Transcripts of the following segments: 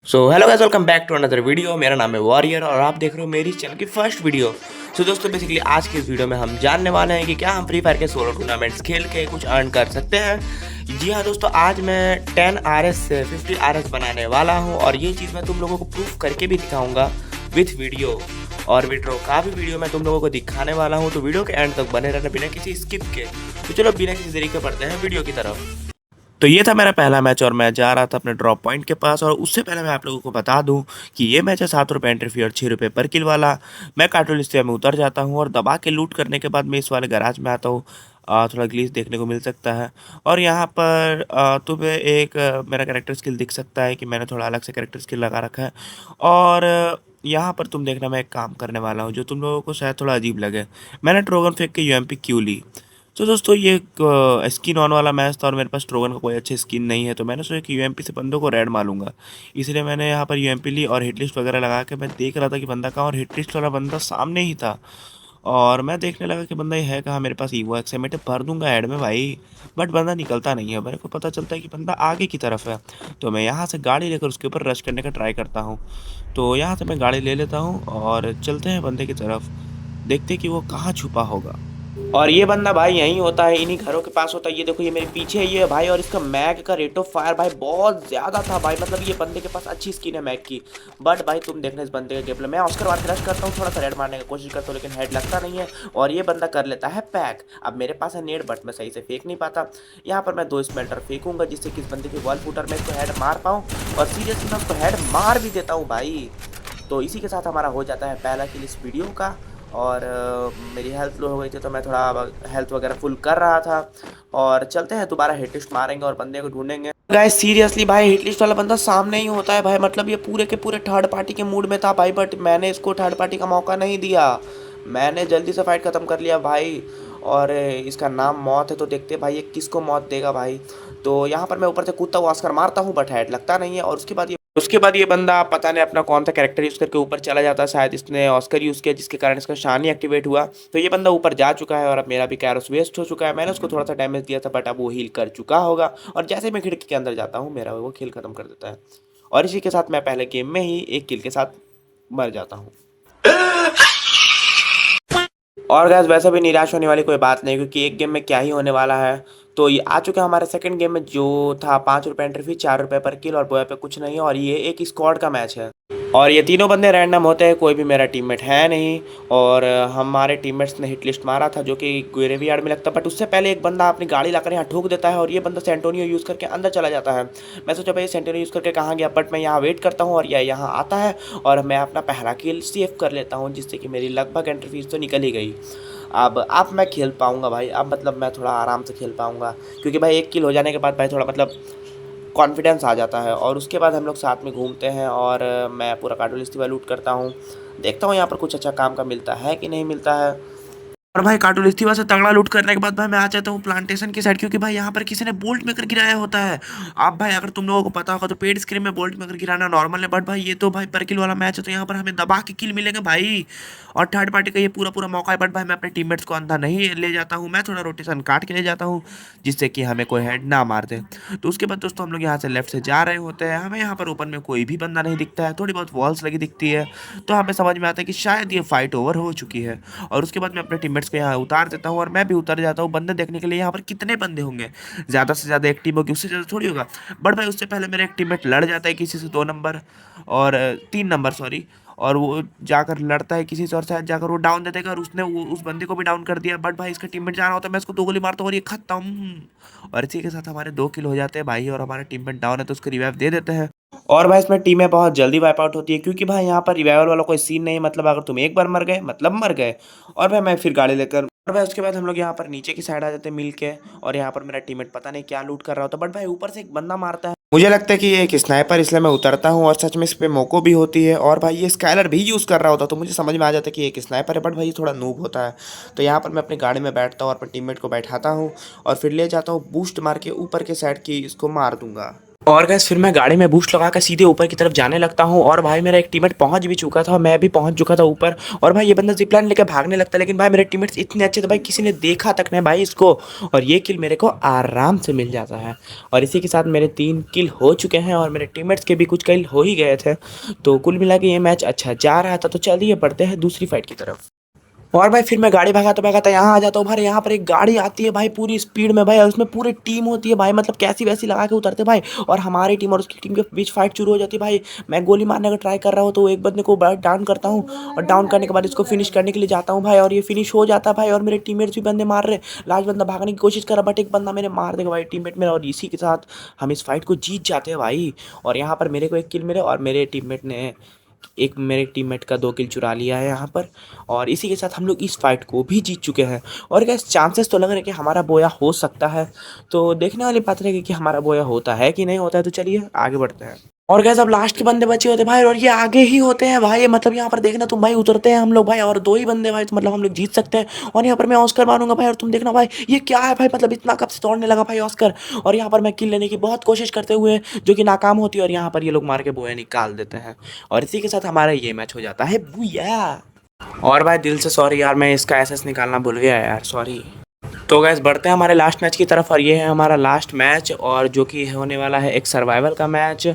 Hello guys, welcome back to another video. मेरा नाम है वॉरियर और आप देख रहे हो मेरी चैनल की फर्स्ट वीडियो। दोस्तों, बेसिकली आज की इस वीडियो में हम जानने वाले हैं कि क्या हम फ्री फायर के सोलो टूर्नामेंट्स खेल के कुछ अर्न कर सकते हैं। जी हाँ दोस्तों, आज मैं 10 RS से 50 RS बनाने वाला हूँ और ये चीज़ मैं तुम लोगों को प्रूफ करके भी दिखाऊंगा विथ वीडियो। और विड्रॉ का भी वीडियो मैं तुम लोगों को दिखाने वाला हूँ, तो वीडियो के एंड तक बने रहना बिना किसी स्किप के। तो चलो बिना किसी देरी के पढ़ते हैं वीडियो की तरफ। तो ये था मेरा पहला मैच और मैं जा रहा था अपने ड्रॉप पॉइंट के पास। और उससे पहले मैं आप लोगों को बता दूं कि ये मैच है 7 रुपये एंट्री फी और 6 रुपये पर किल वाला। मैं कार्टून लिस्टिया में उतर जाता हूँ और दबा के लूट करने के बाद मैं इस वाले गराज में आता हूँ। थोड़ा ग्लिच देखने को मिल सकता है और यहाँ पर तुम्हें एक मेरा कैरेक्टर स्किल दिख सकता है कि मैंने थोड़ा अलग से कैरेक्टर स्किल लगा रखा है। और यहाँ पर तुम देखना, मैं एक काम करने वाला हूँ जो तुम लोगों को शायद थोड़ा अजीब लगे। मैंने ट्रोगन फेंक के UMP क्यों ली। तो दोस्तों, ये स्किन ऑन वाला मैच था और मेरे पास ट्रोगन का कोई अच्छी स्किन नहीं है, तो मैंने सोचा कि UMP से बंदों को रेड मारूंगा। इसलिए मैंने यहाँ पर UMP ली और हिट लिस्ट वगैरह लगा के मैं देख रहा था कि बंदा कहाँ, और हिट लिस्ट वाला बंदा सामने ही था। और मैं देखने लगा कि बंदा ये है कहाँ। मेरे पास ईवो एक्स है, मैं भर दूंगा ऐड में भाई, बट बंदा निकलता नहीं है। मेरे को पता चलता है कि बंदा आगे की तरफ है, तो मैं यहाँ से गाड़ी लेकर उसके ऊपर रश करने का ट्राई करता हूँ। तो यहाँ से मैं गाड़ी ले लेता हूँ और चलते हैं बंदे की तरफ, देखते हैं कि वो कहाँ छुपा होगा। और ये बंदा भाई यहीं होता है, इन्हीं घरों के पास होता है। ये देखो, ये मेरे पीछे है ये भाई। और इसका मैग का रेट ऑफ फायर भाई बहुत ज़्यादा था भाई, मतलब ये बंदे के पास अच्छी स्किन है मैग की। बट भाई तुम देखना इस बंदे का गेम प्ले। मैं ऑस्कर वार क्रश करता हूँ, थोड़ा सा रेड मारने की कोशिश करता हूँ, लेकिन हेड लगता नहीं है और ये बंदा कर लेता है पैक। अब मेरे पास है नेट, बट मैं सही से फेंक नहीं पाता। यहाँ पर मैं 2 स्मेल्टर फेंकूंगा जिससे कि इस बंदे की वॉल फूटर में इसको हेड मार पाऊँ, और सीरियसली मैं उसको हेड मार भी देता हूँ भाई। तो इसी के साथ हमारा हो जाता है पहला किल इस वीडियो का। और मेरी हेल्थ लो हो गई थी, तो मैं थोड़ा हेल्थ वगैरह फुल कर रहा था। और चलते हैं दोबारा हिट लिस्ट मारेंगे और बंदे को ढूंढेंगे। गाइस सीरियसली भाई, हिट लिस्ट वाला बंदा सामने ही होता है भाई, मतलब ये पूरे के पूरे थर्ड पार्टी के मूड में था भाई, बट मैंने इसको थर्ड पार्टी का मौका नहीं दिया। मैंने जल्दी से फाइट ख़त्म कर लिया भाई। और इसका नाम मौत है, तो देखते हैं भाई ये किसको मौत देगा भाई। तो यहाँ पर मैं ऊपर से कूदता हुआ ऑस्कर मारता हूँ, बट हेड लगता नहीं है। और उसके बाद ये बंदा पता नहीं अपना कौन सा कैरेक्टर यूज़ करके ऊपर चला जाता है। शायद इसने ऑस्कर यूज़ किया जिसके कारण इसका शान ही एक्टिवेट हुआ। तो ये बंदा ऊपर जा चुका है और अब मेरा भी कैरोस वेस्ट हो चुका है। मैंने उसको थोड़ा सा डैमेज दिया था, बट अब वो हील कर चुका होगा। और जैसे मैं खिड़की के अंदर जाता हूँ, मेरा वो खेल खत्म कर देता है। और इसी के साथ मैं पहले गेम में ही एक किल के साथ मर जाता हूँ। और गैस वैसे भी निराश होने वाली कोई बात नहीं, क्योंकि एक गेम में क्या ही होने वाला है। तो ये आ चुका है हमारे सेकंड गेम में, जो था 5 रुपये एंट्री फी, 4 रुपये पर किल, और बोया पे कुछ नहीं है। और ये एक स्क्वाड का मैच है और ये तीनों बंदे रैंडम होते हैं, कोई भी मेरा टीममेट है नहीं। और हमारे टीममेट्स ने हिट लिस्ट मारा था जो कि ग्रेवयार्ड में लगता, बट उससे पहले एक बंदा अपनी गाड़ी लाकर यहाँ ठोक देता है और ये बंदा सेंटोनियो यूज़ करके अंदर चला जाता है। मैं सोचा भाई सेंटोनियो यूज़ करके कहाँ गया, बट मैं यहाँ वेट करता हूँ और यह यहाँ आता है और मैं अपना पहला किल सेव कर लेता हूँ, जिससे कि मेरी लगभग एंट्री फीस तो निकल ही गई। अब मैं खेल पाऊँगा भाई, अब मतलब मैं थोड़ा आराम से खेल पाऊँगा, क्योंकि भाई एक किल हो जाने के बाद भाई थोड़ा मतलब कॉन्फिडेंस आ जाता है। और उसके बाद हम लोग साथ में घूमते हैं और मैं पूरा कार्टून फेस्टिवल लूट करता हूँ। देखता हूँ यहाँ पर कुछ अच्छा काम का मिलता है कि नहीं मिलता है। और भाई कार्टून स्टीवा से तगड़ा लूट करने के बाद भाई मैं आ जाता हूँ प्लांटेशन की साइड, क्योंकि भाई यहाँ पर किसी ने बोल्ट मेकर गिराया होता है। अब भाई अगर तुम लोगों को पता होगा तो पेड स्क्रीन में बोल्ट मेकर गिराना नॉर्मल है, बट भाई ये तो भाई पर किल वाला मैच है, तो यहाँ पर हमें दबा के किल मिलेंगे भाई। और थर्ड पार्टी का ये पूरा पूरा मौका है, बट भाई मैं अपने टीममेट्स को अंदर नहीं ले जाता हूँ, मैं थोड़ा रोटेशन काट के ले जाता हूँ जिससे कि हमें कोई हेड ना मार दे। तो उसके बाद दोस्तों हम लोग यहाँ से लेफ्ट से जा रहे होते हैं, हमें यहाँ पर ओपन में कोई भी बंदा नहीं दिखता है, थोड़ी बहुत वॉल्स लगी दिखती है। तो हमें समझ में आता है कि शायद ये फाइट ओवर हो चुकी है। और उसके बाद मैं अपने टीममेट्स को यहाँ उतार देता हूँ और मैं भी उतर जाता हूँ बंदे देखने के लिए यहाँ पर कितने बंदे होंगे। ज़्यादा से ज़्यादा एक टीम होगी, उससे ज़्यादा थोड़ी होगा। बट भाई उससे पहले मेरा एक टीममेट लड़ जाता है किसी से 2 नंबर और 3 नंबर सॉरी। और वो जाकर लड़ता है किसी से और शायद जाकर वो डाउन दे देगा, और उसने वो उस बंदे को भी डाउन कर दिया। बट भाई इसका टीममेट जा रहा होता है, मैं इसको 2 गोली मारता हूँ और ये खत्म। और इसी के साथ हमारे 2 किल हो जाते हैं भाई, और हमारा टीममेट डाउन है तो उसको रिवाइव दे देते हैं। और भाई इसमें टीमें बहुत जल्दी वाइप आउट होती है, क्योंकि भाई यहाँ पर रिवाइवल वाला कोई सीन नहीं है, मतलब अगर तुम एक बार मर गए मतलब मर गए। और भाई मैं फिर गाड़ी लेकर, और भाई उसके बाद हम लोग यहाँ पर नीचे की साइड आ जाते हैं मिल के। और यहाँ पर मेरा टीममेट पता नहीं क्या लूट कर रहा होता, बट भाई ऊपर से एक बंदा मारता है। मुझे लगता है कि ये एक स्नाइपर, इसलिए मैं उतरता हूँ और सच में इस पे मोको भी होती है। और भाई ये स्काइलर भी यूज़ कर रहा होता, तो मुझे समझ में आ जाता है कि ये एक स्नाइपर है, बट भाई ये थोड़ा नूब होता है। तो यहाँ पर मैं अपनी गाड़ी में बैठता हूँ और अपने टीममेट को बैठाता हूँ और फिर ले जाता हूँ बूस्ट मार के ऊपर के साइड की इसको मार दूंगा। और गैस फिर मैं गाड़ी में बूस्ट लगा कर सीधे ऊपर की तरफ जाने लगता हूँ। और भाई मेरा एक टीममेट पहुंच भी चुका था, मैं भी पहुंच चुका था ऊपर। और भाई ये बंदा जिपलाइन लेकर भागने लगता है, लेकिन भाई मेरे टीममेट्स इतने अच्छे थे भाई, किसी ने देखा तक नहीं भाई इसको। और ये किल मेरे को आराम से मिल जाता है। और इसी के साथ मेरे 3 किल हो चुके हैं और मेरे टीममेट्स के भी कुछ किल हो ही गए थे। तो कुल मिला के ये मैच अच्छा जा रहा था। तो चलिए बढ़ते हैं दूसरी फाइट की तरफ। और भाई फिर मैं गाड़ी भगाता भगाता यहाँ आ जाता हूँ भाई। यहाँ पर एक गाड़ी आती है भाई पूरी स्पीड में भाई, और उसमें पूरी टीम होती है भाई, मतलब कैसी वैसी लगा के उतरते भाई। और हमारी टीम और उसकी टीम के बीच फाइट शुरू हो जाती है भाई। मैं गोली मारने का ट्राई कर रहा हूँ तो एक बंदे को डाउन करता हूँ, और डाउन करने के बाद इसको फिनिश करने के लिए जाता हूँ भाई, और ये फिनिश हो जाता है भाई। और मेरे टीममेट्स भी बंदे मार रहे, लास्ट बंदा भागने की कोशिश कर रहा, बट एक बंदा मैंने मार देगा भाई टीममेट मेरा, और इसी के साथ हम इस फाइट को जीत जाते हैं भाई। और यहाँ पर मेरे को एक किल मिले और मेरे टीममेट ने एक मेरे टीममेट का 2 किल चुरा लिया है यहाँ पर। और इसी के साथ हम लोग इस फाइट को भी जीत चुके हैं। और गैस चांसेस तो लग रहे हैं कि हमारा बोया हो सकता है। तो देखने वाली बात रहेगी कि हमारा बोया होता है कि नहीं होता है। तो चलिए आगे बढ़ते हैं। और गैस अब लास्ट के बंदे बचे होते हैं भाई, और ये आगे ही होते हैं भाई। मतलब यहाँ पर देखना तुम भाई, उतरते हैं हम लोग भाई, और 2 ही बंदे भाई, तो मतलब हम लोग जीत सकते हैं। और यहाँ पर मैं ऑस्कर मारूंगा भाई, और तुम देखना भाई ये क्या है भाई, मतलब इतना कब से दौड़ने लगा भाई ऑस्कर। और यहाँ पर मैं किल लेने की बहुत कोशिश करते हुए जो कि नाकाम होती है, और यहाँ पर ये लोग मार के बोया निकाल देते हैं। और इसी के साथ हमारा ये मैच हो जाता है बुया। और भाई दिल से सॉरी यार, मैं इसका एसएस निकालना भूल गया यार, सॉरी। तो गैस बढ़ते हैं हमारे लास्ट मैच की तरफ, और ये है हमारा लास्ट मैच, और जो कि होने वाला है एक सर्वाइवल का मैच,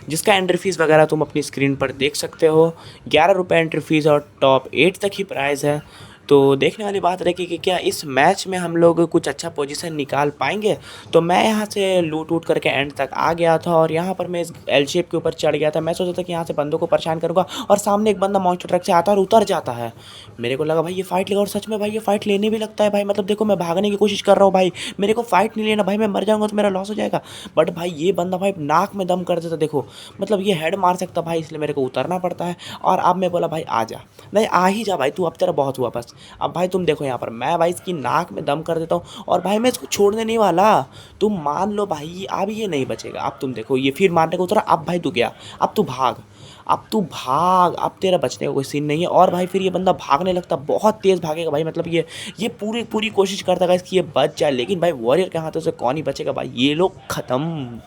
जिसका एंट्री फीस वगैरह तुम अपनी स्क्रीन पर देख सकते हो। 11 रुपये एंट्री फीस और टॉप 8 तक ही प्राइस है। तो देखने वाली बात रहेगी कि क्या इस मैच में हम लोग कुछ अच्छा पोजीशन निकाल पाएंगे। तो मैं यहाँ से लूट वूट करके एंड तक आ गया था, और यहाँ पर मैं इस एल शेप के ऊपर चढ़ गया था। मैं सोचा था कि यहाँ से बंदों को परेशान करूँगा, और सामने एक बंदा मॉन्स्टर ट्रक से आता है और उतर जाता है। मेरे को लगा भाई ये फाइट लेगा, और सच में भाई ये फाइट लेने भी लगता है भाई। मतलब देखो मैं भागने की कोशिश कर रहा हूँ भाई, मेरे को फाइट नहीं लेना भाई, मैं मर जाऊँगा तो मेरा लॉस हो जाएगा। बट भाई ये बंदा भाई नाक में दम कर देता, देखो मतलब ये हेड मार सकता भाई, इसलिए मेरे को उतरना पड़ता है। और अब मैं बोला भाई आ जा, नहीं आ ही जा भाई, तू अब तेरा बहुत हुआ बस। अब भाई तुम देखो यहाँ पर मैं भाई इसकी नाक में दम कर देता हूँ, और भाई मैं इसको छोड़ने नहीं वाला। तुम मान लो भाई अब ये नहीं बचेगा। अब तुम देखो ये फिर मारने को उतरा, अब भाई तू गया, अब तू भाग, अब तू भाग, अब तेरा बचने का कोई सीन नहीं है। और भाई फिर ये बंदा भागने लगता, बहुत तेज़ भागेगा भाई, मतलब ये पूरी पूरी कोशिश करता है कि ये बच जाए, लेकिन भाई वॉरियर के हाथों से कौन ही बचेगा भाई, ये लोग ख़त्म।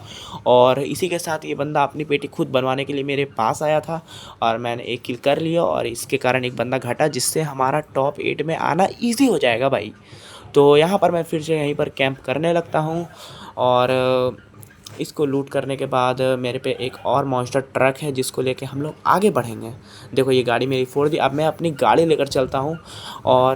और इसी के साथ ये बंदा अपनी पेटी खुद बनवाने के लिए मेरे पास आया था, और मैंने एक किल कर लिया, और इसके कारण एक बंदा घटा, जिससे हमारा टॉप 8 में आना ईजी हो जाएगा भाई। तो यहाँ पर मैं फिर से यहीं पर कैंप करने लगता हूँ, और इसको लूट करने के बाद मेरे पे एक और मॉन्स्टर ट्रक है, जिसको लेके हम लोग आगे बढ़ेंगे। देखो ये गाड़ी मेरी फोड़ दी, अब मैं अपनी गाड़ी लेकर चलता हूँ, और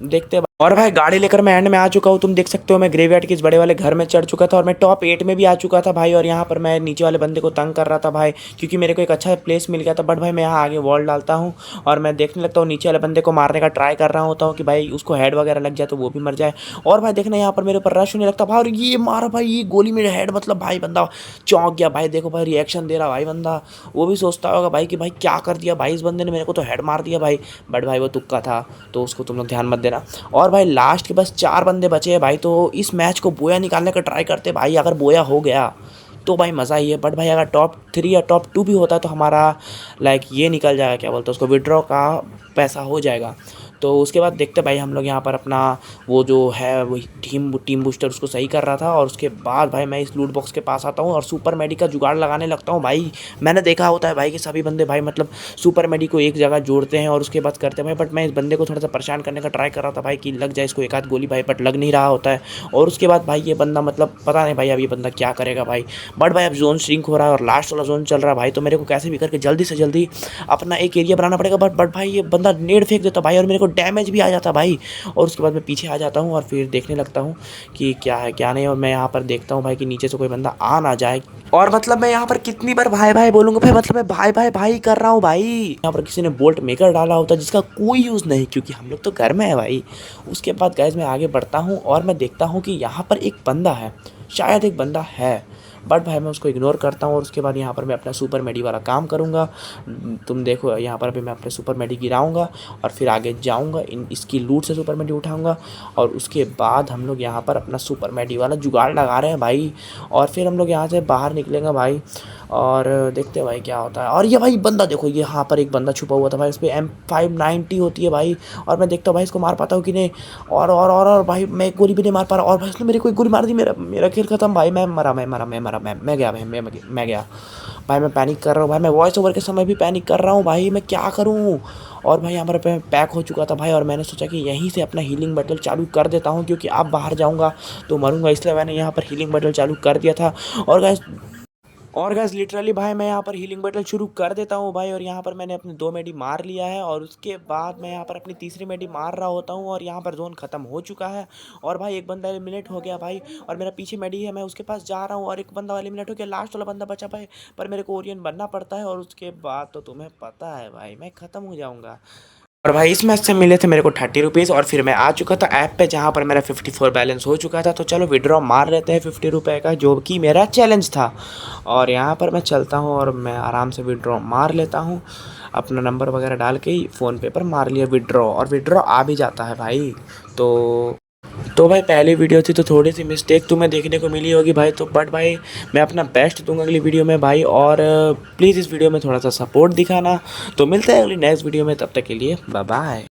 देखते हैं। और भाई गाड़ी लेकर मैं एंड में आ चुका हूँ, तुम देख सकते हो मैं ग्रेवयार्ड के इस बड़े वाले घर में चढ़ चुका था, और मैं टॉप 8 में भी आ चुका था भाई। और यहाँ पर मैं नीचे वाले बंदे को तंग कर रहा था भाई, क्योंकि मेरे को एक अच्छा प्लेस मिल गया था। बट भाई मैं यहाँ आगे वॉल डालता हूँ, और मैं देखने लगता हूँ नीचे वाले बंदे को मारने का ट्राई कर रहा होता हूँ कि भाई उसको हेड वगैरह लग जाए तो वो भी मर जाए। और भाई देखना यहाँ पर मेरे ऊपर रश होने लगता भाई, और ये मारा भाई, ये गोली मेरे हेड, मतलब भाई बंदा चौंक गया भाई। देखो भाई रिएक्शन दे रहा भाई बंदा, वो भी सोचता होगा भाई कि भाई क्या कर दिया भाई इस बंदे ने, मेरे को तो हेड मार दिया भाई। बट भाई वो तुक्का था, तो उसको तुम लोग ध्यान मत देना। और भाई लास्ट के बस 4 बंदे बचे हैं भाई, तो इस मैच को बोया निकालने का ट्राई करते भाई। अगर बोया हो गया तो भाई मज़ा ही है, बट भाई अगर टॉप 3 या टॉप 2 भी होता तो हमारा लाइक ये निकल जाएगा, क्या बोलते हैं उसको, विड्रॉ का पैसा हो जाएगा। तो उसके बाद देखते भाई हम लोग यहाँ पर अपना वो जो है वही टीम बूस्टर उसको सही कर रहा था, और उसके बाद भाई मैं इस लूट बॉक्स के पास आता हूँ और सुपर मेडी का जुगाड़ लगाने लगता हूँ भाई। मैंने देखा होता है भाई कि सभी बंदे भाई मतलब सुपर मेडी को एक जगह जोड़ते हैं और उसके बाद करते हैं भाई, बट मैं इस बंदे को थोड़ा सा परेशान करने का ट्राई कर रहा था भाई कि लग जाए इसको एक आध गोली भाई, बट लग नहीं रहा होता है। और उसके बाद भाई ये बंदा मतलब पता नहीं भाई अब ये बंदा क्या करेगा भाई। बट भाई अब जोन श्रिंक हो रहा है और लास्ट वाला जोन चल रहा है भाई, तो मेरे को कैसे भी करके जल्दी से जल्दी अपना एक एरिया बनाना पड़ेगा। बट भाई ये बंदा नेड फेंक देता भाई, और मेरे को डैमेज भी आ जाता भाई। और उसके बाद मैं पीछे आ जाता हूँ और फिर देखने लगता हूँ कि क्या है क्या नहीं, और मैं यहाँ पर देखता हूँ भाई कि नीचे से कोई बंदा आ ना जाए। और मतलब मैं यहाँ पर कितनी बार भाई भाई बोलूँगा भाई, मतलब मैं भाई भाई भाई कर रहा हूँ भाई। यहाँ पर किसी ने बोल्ट मेकर डाला होता है जिसका कोई यूज़ नहीं, क्योंकि हम लोग तो घर में है भाई। उसके बाद गाइस मैं आगे बढ़ता हूँ और मैं देखता हूँ कि यहाँ पर एक बंदा है, शायद एक बंदा है, बट भाई मैं उसको इग्नोर करता हूँ। और उसके बाद यहाँ पर मैं अपना सुपर मेडी वाला काम करूँगा। तुम देखो यहाँ पर भी मैं अपने सुपर मेडी गिराऊँगा और फिर आगे जाऊँगा, इसकी लूट से सुपर मेडी उठाऊँगा, और उसके बाद हम लोग यहाँ पर अपना सुपर मेडी वाला जुगाड़ लगा रहे हैं भाई। और फिर हम लोग यहाँ से बाहर निकलेंगे भाई, और देखते हैं भाई क्या होता है। और ये भाई बंदा देखो, ये यहाँ पर एक बंदा छुपा हुआ था भाई, उस पर M590 होती है भाई, और मैं देखता हूँ भाई इसको मार पाता हूँ कि नहीं। और भाई मैं एक गोली भी नहीं मार पा रहा, और भाई इसने मेरे को एक गोली मार दी, मेरा खेल खत्म भाई, मैं मरा। मेरा मैं गया भाई, मैं गया भाई। मैं पैनिक कर रहा हूँ भाई, मैं वॉइस ओवर के समय भी पैनिक कर रहा हूँ भाई, मैं क्या करूँ। और भाई यहाँ पर पैक हो चुका था भाई, और मैंने सोचा कि यहीं से अपना हीलिंग बटल चालू कर देता हूँ, क्योंकि अब बाहर जाऊँगा तो मरूंगा, इसलिए मैंने यहाँ पर हीलिंग बटल चालू कर दिया था। और गैस लिटरली भाई मैं यहाँ पर हीलिंग बटन शुरू कर देता हूँ भाई, और यहाँ पर मैंने अपने 2 मेडी मार लिया है, और उसके बाद मैं यहाँ पर अपनी तीसरी मेडी मार रहा होता हूँ, और यहाँ पर जोन खत्म हो चुका है। और भाई एक बंदा एलिमिनेट हो गया भाई, और मेरा पीछे मेडी है, मैं उसके पास जा रहा हूँ, और एक बंदा एलिमिनेट हो गया, लास्ट वाला बंदा बचा भाई। पर मेरे को ओरियन बनना पड़ता है, और उसके बाद तो तुम्हें पता है भाई मैं ख़त्म हो जाऊँगा। और भाई इस मैच से मिले थे मेरे को 30 रुपीज़, और फिर मैं आ चुका था ऐप पे, जहाँ पर मेरा 54 बैलेंस हो चुका था। तो चलो विड्रॉ मार लेते हैं 50 रुपये का, जो कि मेरा चैलेंज था। और यहाँ पर मैं चलता हूँ, और मैं आराम से विड्रॉ मार लेता हूँ, अपना नंबर वगैरह डाल के ही फ़ोनपे पर मार लिया विड्रॉ, और विड्रॉ आ भी जाता है भाई। तो भाई पहली वीडियो थी तो थोड़ी सी मिस्टेक तुम्हें देखने को मिली होगी भाई, तो बट भाई मैं अपना बेस्ट दूंगा अगली वीडियो में भाई, और प्लीज़ इस वीडियो में थोड़ा सा सपोर्ट दिखाना। तो मिलते हैं अगली नेक्स्ट वीडियो में, तब तक के लिए बाय बाय।